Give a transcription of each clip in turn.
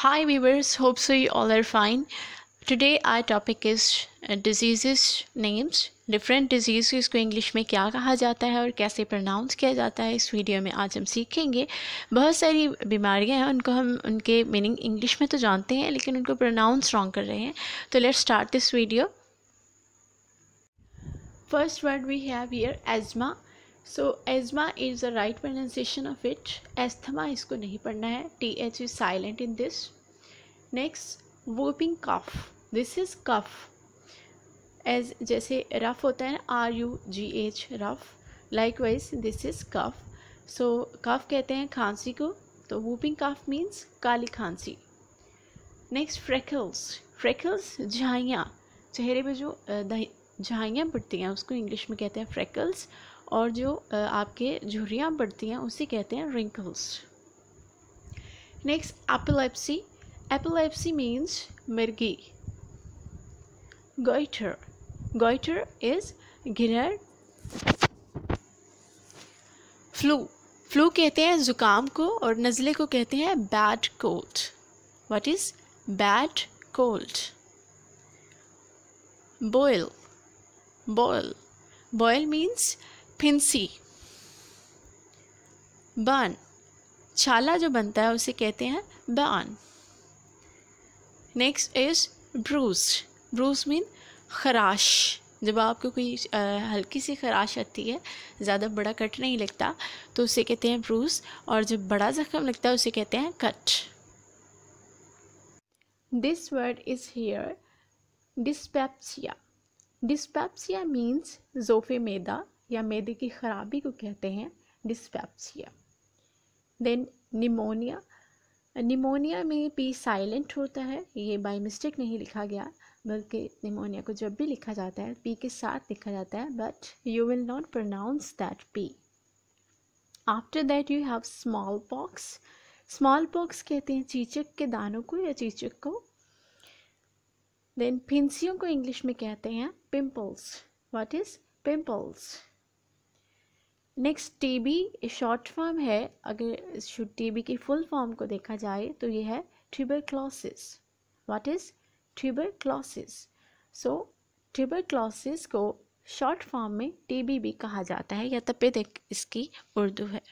Hi viewers, hope so you all are fine. Today our topic is diseases names. Different disease को English में क्या कहा जाता है और कैसे प्रोनाउंस किया जाता है, इस वीडियो में आज हम सीखेंगे। बहुत सारी बीमारियां हैं, उनको हम उनके मीनिंग इंग्लिश में तो जानते हैं लेकिन उनको प्रोनाउंस रॉन्ग कर रहे हैं। तो let's start this video. First word we have here asthma. So asthma is the right pronunciation of it. Asthma इसको नहीं पढ़ना है, TH is silent in this. Next whooping cough, this is cough. As जैसे rough होता है ना, RUGH rough, likewise this is cough. So cough कहते हैं खांसी को, तो वूपिंग कफ मीन्स काली खांसी। नेक्स्ट फ्रेकल्स, फ्रेकल्स झाइयाँ, चेहरे पे जो झाइयाँ पड़ती हैं उसको इंग्लिश में कहते हैं फ्रेकल्स, और जो आपके झुर्रियाँ पड़ती हैं उसे कहते हैं wrinkles. Next epilepsy, epilepsy means मिर्गी। गोइटर, गोइटर इज गिरर। फ्लू, फ्लू कहते हैं ज़ुकाम को, और नज़ले को कहते हैं bad cold. What is bad cold? Boil, boil, boil means फिंसी। बर्न, छाला जो बनता है उसे कहते हैं burn. Next is bruise, bruise mean खराश। जब आपको कोई हल्की सी खराश आती है, ज़्यादा बड़ा कट नहीं लगता, तो उसे कहते हैं ब्रूस, और जब बड़ा जख्म लगता है उसे कहते हैं cut. This word is here dyspepsia. Dyspepsia means ज़ोफ़े मैदा या मैदे की खराबी को कहते हैं डिस्पेप्सिया। देन निमोनिया, निमोनिया में पी साइलेंट होता है, ये बाय मिस्टेक नहीं लिखा गया, बल्कि निमोनिया को जब भी लिखा जाता है पी के साथ लिखा जाता है, but you will not pronounce that P. After that you have smallpox. Smallpox कहते हैं चीचक के दानों को या चीचक को। देन फिंसियों को इंग्लिश में कहते हैं pimples. What is pimples? Next TB short form है, अगर TB की फुल फॉर्म को देखा जाए तो ये है tuberculosis. What is tuberculosis? So tuberculosis को शॉर्ट फॉर्म में TB भी कहा जाता है, या तपिद इसकी उर्दू है।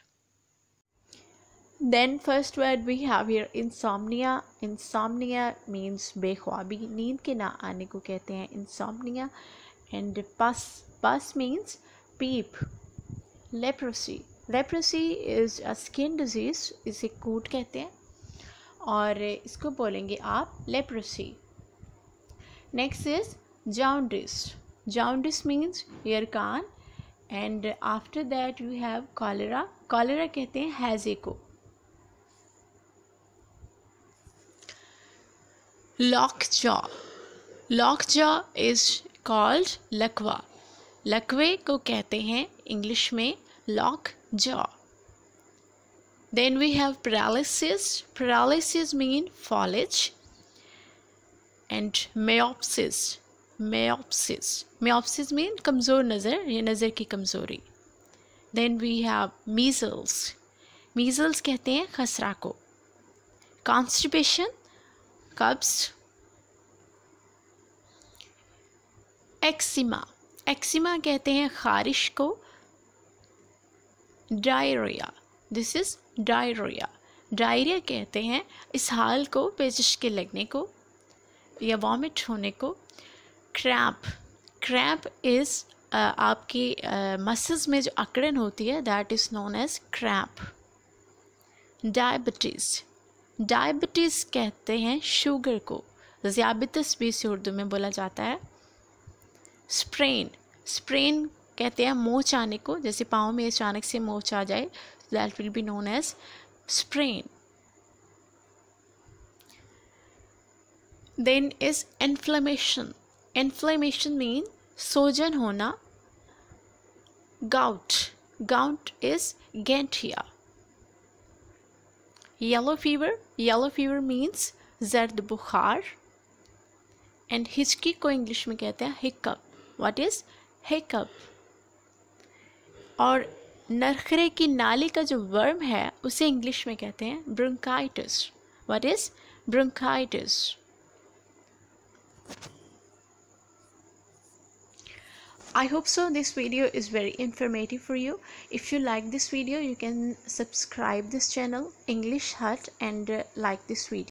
Then first word we have here insomnia. Insomnia means बेख्वाबी, नींद के ना आने को कहते हैं insomnia. And pus, pus means पीप। Leprosy, leprosy is a skin disease, इसे कूट कहते हैं, और इसको बोलेंगे आप leprosy. Next is jaundice, jaundice means यरकान। And after that you have cholera, cholera कहते हैं हैजे को। Lock jaw, lock jaw is called लकवा, लकवे को कहते हैं इंग्लिश में lock jaw. Then we have paralysis, paralysis mean फॉलेज। And myopsis, myopsis, myopsis mean कमज़ोर नज़र या नज़र की कमज़ोरी। Then we have measles, measles कहते हैं खसरा को। कॉन्स्टिपेशन, कब्ज। एक्सिमा, एक्सिमा कहते हैं खारिश को। Diarrhoea, this is diarrhoea, diarrhoea कहते हैं इस हाल को, पेचिश के लगने को या वॉमिट होने को। क्रैम्प, क्रैम्प इज आपकी मसल्स में जो अकड़न होती है, that is known as cramp. Diabetes, diabetes कहते हैं शुगर को, ज़ियाबितस भी इसे उर्दू में बोला जाता है। स्प्रेन, स्प्रेन कहते हैं मोच आने को, जैसे पाँव में अचानक से मोच आ जाए, that will be known as sprain. Then is inflammation, inflammation mean सोजन होना। गाउट, गाउट इज गैंठिया। Yellow fever, yellow fever means जर्द बुखार। एंड हिचकी को इंग्लिश में कहते हैं हिकअप। What is hiccup? और नरखरे की नाली का जो वर्म है उसे इंग्लिश में कहते हैं bronchitis. What is bronchitis. I hope so this video is very informative for you. If you like this video, you can subscribe this channel English Hut and like this video.